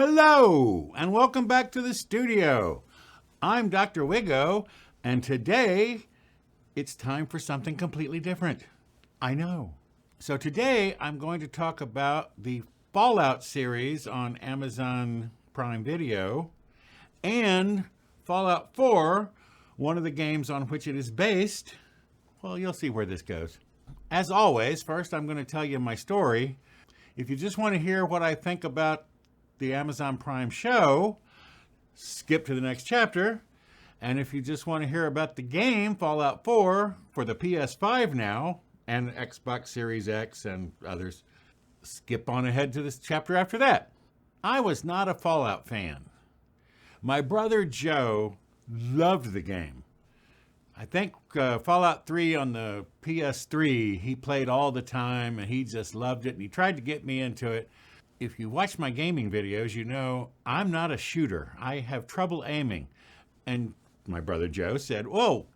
Hello, and welcome back to the studio. I'm Dr. Wigo, and today it's time for something completely different. I know. So today I'm going to talk about the Fallout series on Amazon Prime Video and Fallout 4, one of the games on which it is based. Well, you'll see where this goes. As always, first I'm going to tell you my story. If you just want to hear what I think about the Amazon Prime show, skip to the next chapter. And if you just want to hear about the game Fallout 4 for the PS5 now and Xbox Series X and others, skip on ahead to this chapter after that. I was not a Fallout fan. My brother Joe loved the game. I think Fallout 3 on the PS3, he played all the time and he just loved it and he tried to get me into it. If you watch my gaming videos, you know I'm not a shooter. I have trouble aiming. And my brother Joe said, "Whoa,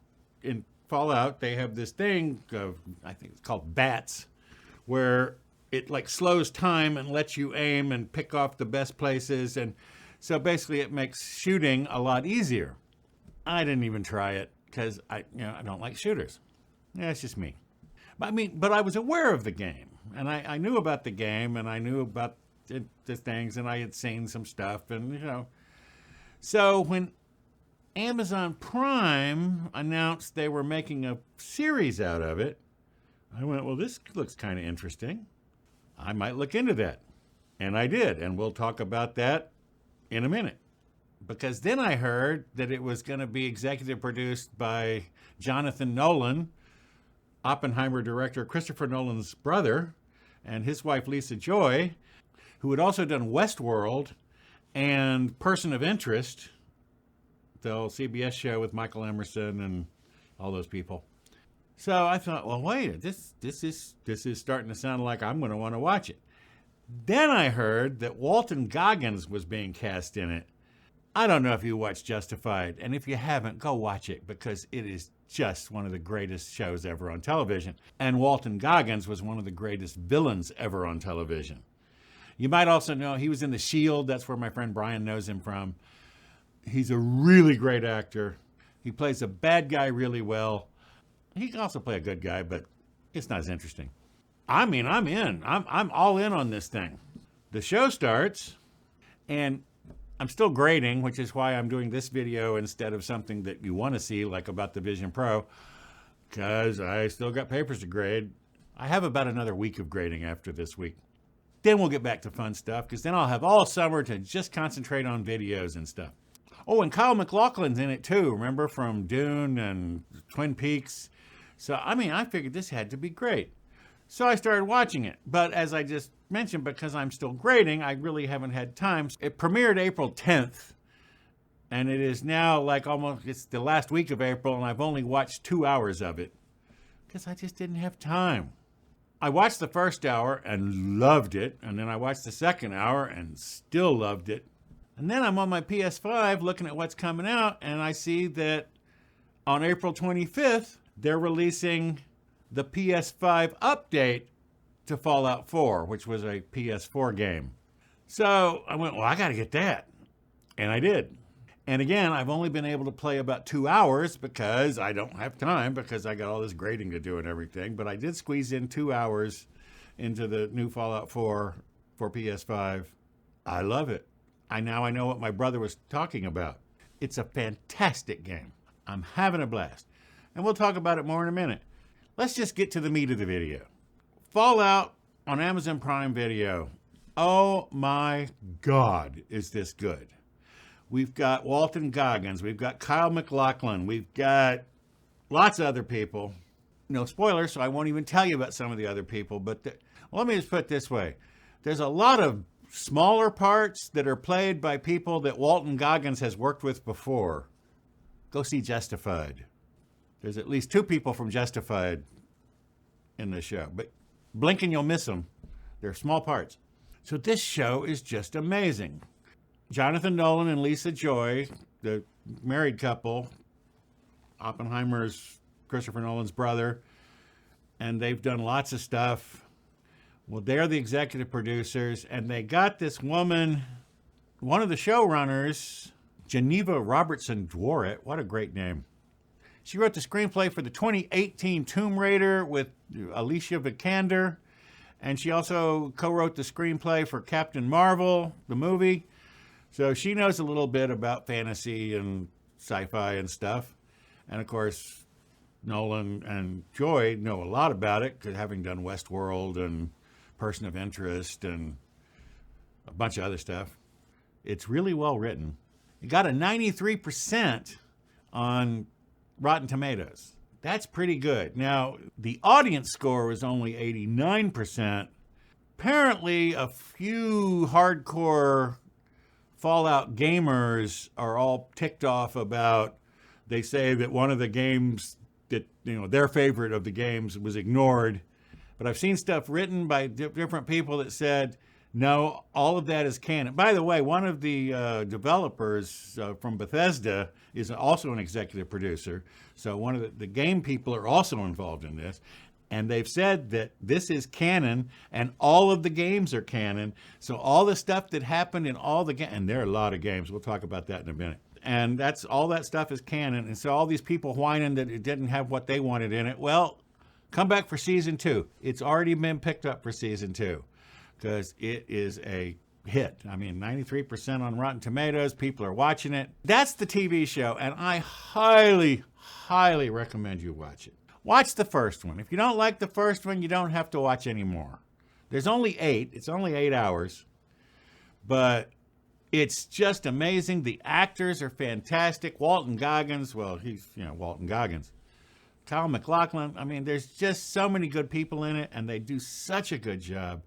in Fallout, they have this thing, I think it's called BATS, where it like slows time and lets you aim and pick off the best places. And so basically it makes shooting a lot easier." I didn't even try it because I don't like shooters. Yeah, it's just me. But I was aware of the game and I knew about the game and I knew about the things, and I had seen some stuff, and so when Amazon Prime announced they were making a series out of it, I went, well, this looks kind of interesting. I might look into that. And I did, and we'll talk about that in a minute. Because then I heard that it was going to be executive produced by Jonathan Nolan, Oppenheimer director Christopher Nolan's brother, and his wife Lisa Joy, who had also done Westworld and Person of Interest, the old CBS show with Michael Emerson and all those people. So I thought, well, wait, this is starting to sound like I'm going to want to watch it. Then I heard that Walton Goggins was being cast in it. I don't know if you watched Justified, and if you haven't, go watch it because it is just one of the greatest shows ever on television. And Walton Goggins was one of the greatest villains ever on television. You might also know he was in The Shield. That's where my friend Brian knows him from. He's a really great actor. He plays a bad guy really well. He can also play a good guy, but it's not as interesting. I mean, I'm in. I'm all in on this thing. The show starts, and I'm still grading, which is why I'm doing this video instead of something that you want to see, like about the Vision Pro, because I still got papers to grade. I have about another week of grading after this week. Then we'll get back to fun stuff, because then I'll have all summer to just concentrate on videos and stuff. Oh, and Kyle MacLachlan's in it too, remember, from Dune and Twin Peaks. So, I figured this had to be great. So I started watching it. But as I just mentioned, because I'm still grading, I really haven't had time. It premiered April 10th, and it is now like it's the last week of April, and I've only watched 2 hours of it, because I just didn't have time. I watched the first hour and loved it, and then I watched the second hour and still loved it. And then I'm on my PS5 looking at what's coming out, and I see that on April 25th, they're releasing the PS5 update to Fallout 4, which was a PS4 game. So I went, well, I got to get that. And I did. And again, I've only been able to play about 2 hours because I don't have time, because I got all this grading to do and everything. But I did squeeze in 2 hours into the new Fallout 4 for PS5. I love it. Now I know what my brother was talking about. It's a fantastic game. I'm having a blast. And we'll talk about it more in a minute. Let's just get to the meat of the video. Fallout on Amazon Prime Video. Oh my God, is this good. We've got Walton Goggins. We've got Kyle MacLachlan. We've got lots of other people. No spoilers, so I won't even tell you about some of the other people. But let me just put it this way. There's a lot of smaller parts that are played by people that Walton Goggins has worked with before. Go see Justified. There's at least 2 people from Justified in the show. But blink and you'll miss them. They're small parts. So this show is just amazing. Jonathan Nolan and Lisa Joy, the married couple, Oppenheimer's Christopher Nolan's brother, and they've done lots of stuff. Well, they're the executive producers, and they got this woman, one of the showrunners, Geneva Robertson Dworet, what a great name. She wrote the screenplay for the 2018 Tomb Raider with Alicia Vikander, and she also co-wrote the screenplay for Captain Marvel, the movie. So she knows a little bit about fantasy and sci-fi and stuff. And of course, Nolan and Joy know a lot about it, having done Westworld and Person of Interest and a bunch of other stuff. It's really well written. It got a 93% on Rotten Tomatoes. That's pretty good. Now, the audience score was only 89%. Apparently, a few hardcore Fallout gamers are all ticked off about, they say that one of the games that, their favorite of the games was ignored. But I've seen stuff written by different people that said, no, all of that is canon. By the way, one of the developers from Bethesda is also an executive producer. So one of the game people are also involved in this. And they've said that this is canon and all of the games are canon. So all the stuff that happened in all the games, and there are a lot of games, we'll talk about that in a minute. And all that stuff is canon. And so all these people whining that it didn't have what they wanted in it, well, come back for season 2. It's already been picked up for season 2. Because it is a hit. I mean, 93% on Rotten Tomatoes. People are watching it. That's the TV show, and I highly, highly recommend you watch it. Watch the first one. If you don't like the first one, you don't have to watch any more. There's only 8. It's only 8 hours. But it's just amazing. The actors are fantastic. Walton Goggins, well, he's, Walton Goggins. Kyle MacLachlan. I mean, there's just so many good people in it, and they do such a good job.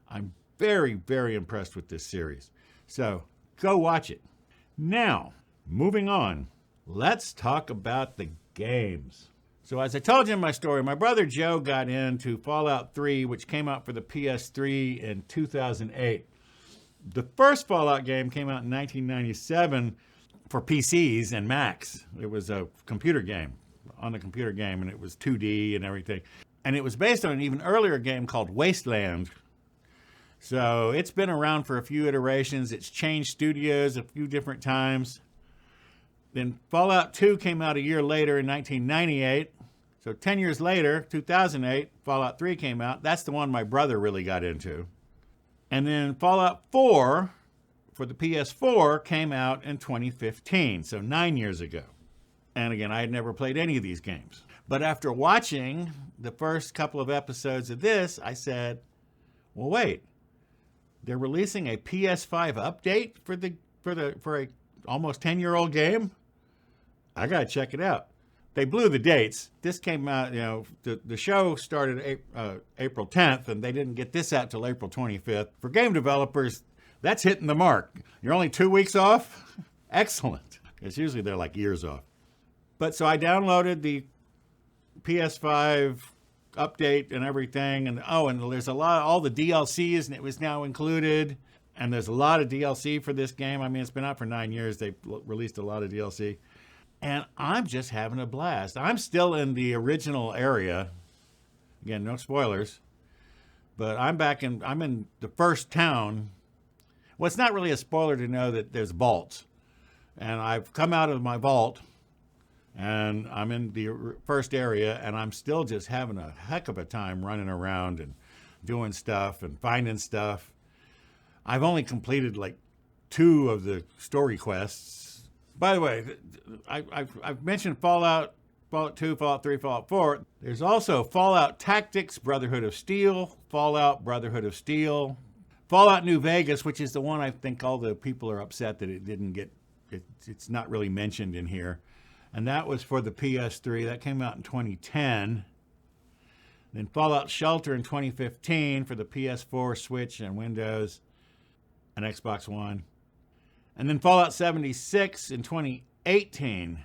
I'm very, very impressed with this series. So go watch it. Now, moving on, let's talk about the games. So as I told you in my story, my brother Joe got into Fallout 3, which came out for the PS3 in 2008. The first Fallout game came out in 1997 for PCs and Macs. It was a computer game, on the computer game, and it was 2D and everything. And it was based on an even earlier game called Wasteland. So it's been around for a few iterations. It's changed studios a few different times. Then Fallout 2 came out a year later in 1998. So 10 years later, 2008, Fallout 3 came out. That's the one my brother really got into. And then Fallout 4 for the PS4 came out in 2015, so 9 years ago. And again, I had never played any of these games. But after watching the first couple of episodes of this, I said, well, wait. They're releasing a PS5 update for a almost 10-year-old game. I gotta check it out. They blew the dates. This came out, the show started April 10th, and they didn't get this out till April 25th. For game developers, that's hitting the mark. You're only 2 weeks off? Excellent. Because usually they're like years off. But so I downloaded the PS5 update and everything, and there's all the DLCs, and it was now included, and there's a lot of DLC for this game. I mean, it's been out for 9 years. They've released a lot of DLC, and I'm just having a blast. I'm still in the original area. Again, no spoilers, but I'm in the first town. Well, it's not really a spoiler to know that there's vaults, and I've come out of my vault, and I'm in the first area, and I'm still just having a heck of a time running around and doing stuff and finding stuff. I've only completed like 2 of the story quests. By the way, I've mentioned Fallout 2, Fallout 3, Fallout 4. There's also Fallout Tactics, Brotherhood of Steel, Fallout, Brotherhood of Steel, Fallout New Vegas, which is the one I think all the people are upset that it didn't get, it's not really mentioned in here. And that was for the PS3. That came out in 2010. Then Fallout Shelter in 2015 for the PS4, Switch, and Windows, and Xbox One. And then Fallout 76 in 2018.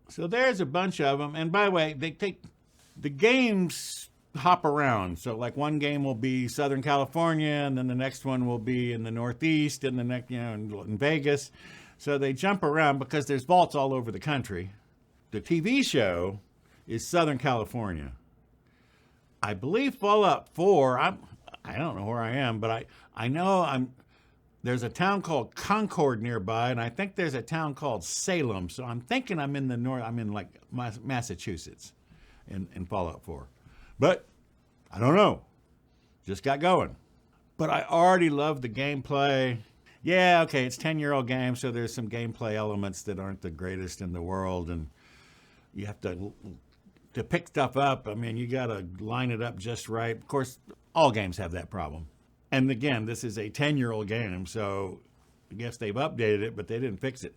So there's a bunch of them. And by the way, the games hop around. So like one game will be Southern California, and then the next one will be in the Northeast, and the next, in Vegas. So they jump around because there's vaults all over the country. The TV show is Southern California. I believe Fallout 4, I don't know where I am, but I know There's a town called Concord nearby, and I think there's a town called Salem. So I'm thinking I'm in the north. I'm in like Massachusetts, in Fallout 4, but I don't know. Just got going. But I already love the gameplay. Yeah, okay, it's a 10-year-old game, so there's some gameplay elements that aren't the greatest in the world, and you have to pick stuff up. I mean, you got to line it up just right. Of course, all games have that problem. And again, this is a 10-year-old game, so I guess they've updated it, but they didn't fix it.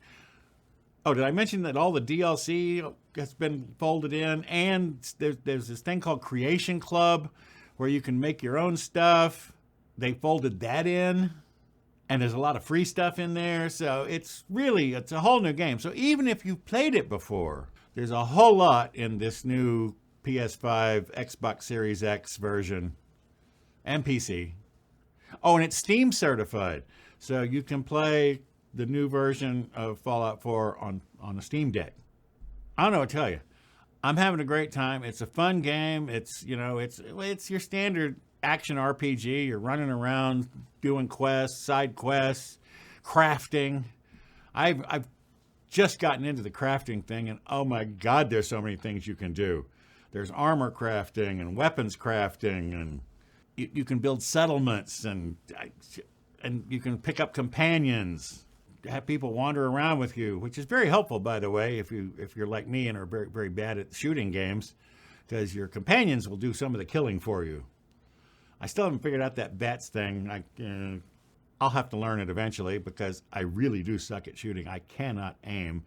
Oh, did I mention that all the DLC has been folded in? And there's this thing called Creation Club where you can make your own stuff. They folded that in. And there's a lot of free stuff in there. So it's a whole new game. So even if you've played it before, there's a whole lot in this new PS5, Xbox Series X version, and PC. Oh, and it's Steam certified. So you can play the new version of Fallout 4 on a Steam Deck. I don't know what to tell you. I'm having a great time. It's a fun game. It's your standard action RPG. You're running around doing quests, side quests, crafting. I've just gotten into the crafting thing, and oh my God, there's so many things you can do. There's armor crafting and weapons crafting, and you can build settlements, and you can pick up companions, have people wander around with you, which is very helpful, by the way, if you're like me and are very, very bad at shooting games, because your companions will do some of the killing for you. I still haven't figured out that VATS thing. I'll have to learn it eventually because I really do suck at shooting. I cannot aim.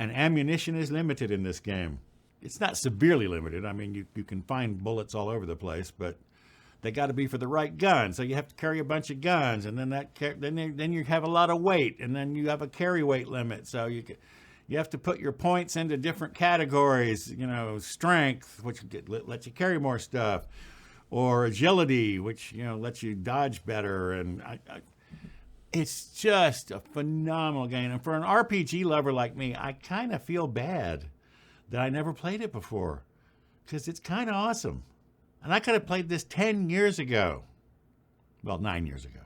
And ammunition is limited in this game. It's not severely limited. I mean, you can find bullets all over the place, but they got to be for the right gun. So you have to carry a bunch of guns, and then you have a lot of weight, and then you have a carry weight limit. So you have to put your points into different categories. Strength, which lets you carry more stuff, or agility, which lets you dodge better. And it's just a phenomenal game. And for an RPG lover like me, I kind of feel bad that I never played it before, because it's kind of awesome. And I could have played this 10 years ago. Well, 9 years ago.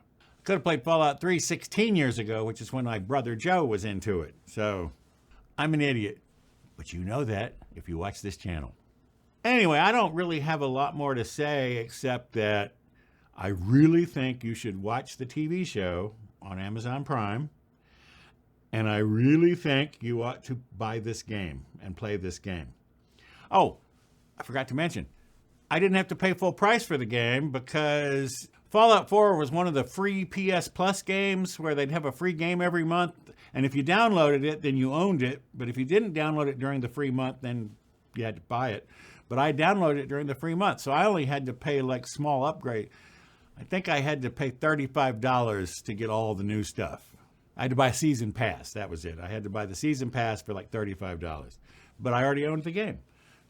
Could have played Fallout 3 16 years ago, which is when my brother Joe was into it. So I'm an idiot. But you know that if you watch this channel. Anyway, I don't really have a lot more to say except that I really think you should watch the TV show on Amazon Prime. And I really think you ought to buy this game and play this game. Oh, I forgot to mention, I didn't have to pay full price for the game because Fallout 4 was one of the free PS Plus games where they'd have a free game every month. And if you downloaded it, then you owned it. But if you didn't download it during the free month, then you had to buy it. But I downloaded it during the free month. So I only had to pay like small upgrade. I think I had to pay $35 to get all the new stuff. I had to buy a season pass. That was it. I had to buy the season pass for like $35. But I already owned the game.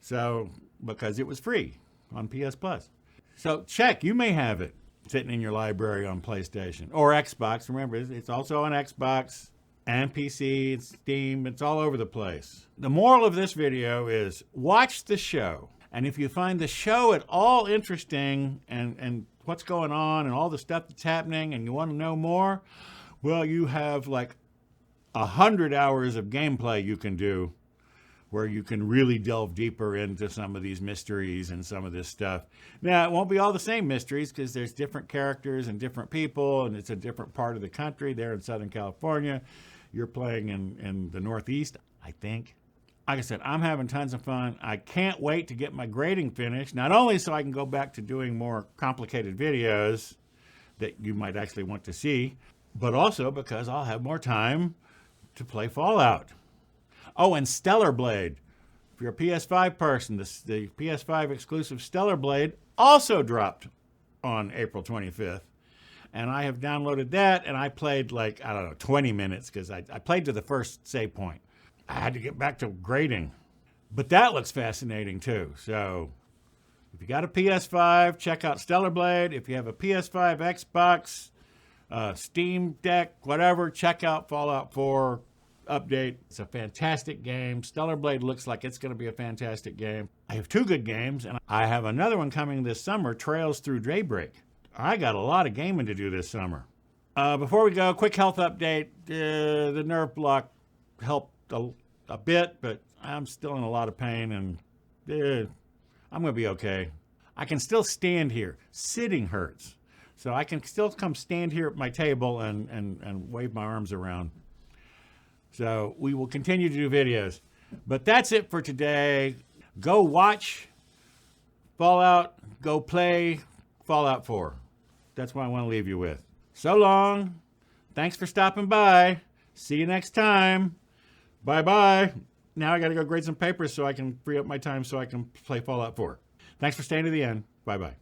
So, because it was free on PS Plus. So check, you may have it sitting in your library on PlayStation or Xbox. Remember, it's also on Xbox and PC, it's Steam, it's all over the place. The moral of this video is watch the show. And if you find the show at all interesting and what's going on and all the stuff that's happening and you want to know more, well, you have like 100 hours of gameplay you can do where you can really delve deeper into some of these mysteries and some of this stuff. Now, it won't be all the same mysteries because there's different characters and different people, and it's a different part of the country. They're in Southern California. You're playing in the Northeast, I think. Like I said, I'm having tons of fun. I can't wait to get my grading finished, not only so I can go back to doing more complicated videos that you might actually want to see, but also because I'll have more time to play Fallout. Oh, and Stellar Blade. If you're a PS5 person, the PS5 exclusive Stellar Blade also dropped on April 25th. And I have downloaded that, and I played like, 20 minutes, because I played to the first save point. I had to get back to grading. But that looks fascinating, too. So if you got a PS5, check out Stellar Blade. If you have a PS5, Xbox, Steam Deck, whatever, check out Fallout 4 update. It's a fantastic game. Stellar Blade looks like it's going to be a fantastic game. I have two good games, and I have another one coming this summer, Trails Through Daybreak. I got a lot of gaming to do this summer. Before we go, quick health update. The nerve block helped a bit, but I'm still in a lot of pain, and I'm going to be okay. I can still stand here. Sitting hurts. So I can still come stand here at my table and wave my arms around. So we will continue to do videos. But that's it for today. Go watch Fallout. Go play Fallout 4. That's what I want to leave you with. So long. Thanks for stopping by. See you next time. Bye-bye. Now I got to go grade some papers so I can free up my time so I can play Fallout 4. Thanks for staying to the end. Bye-bye.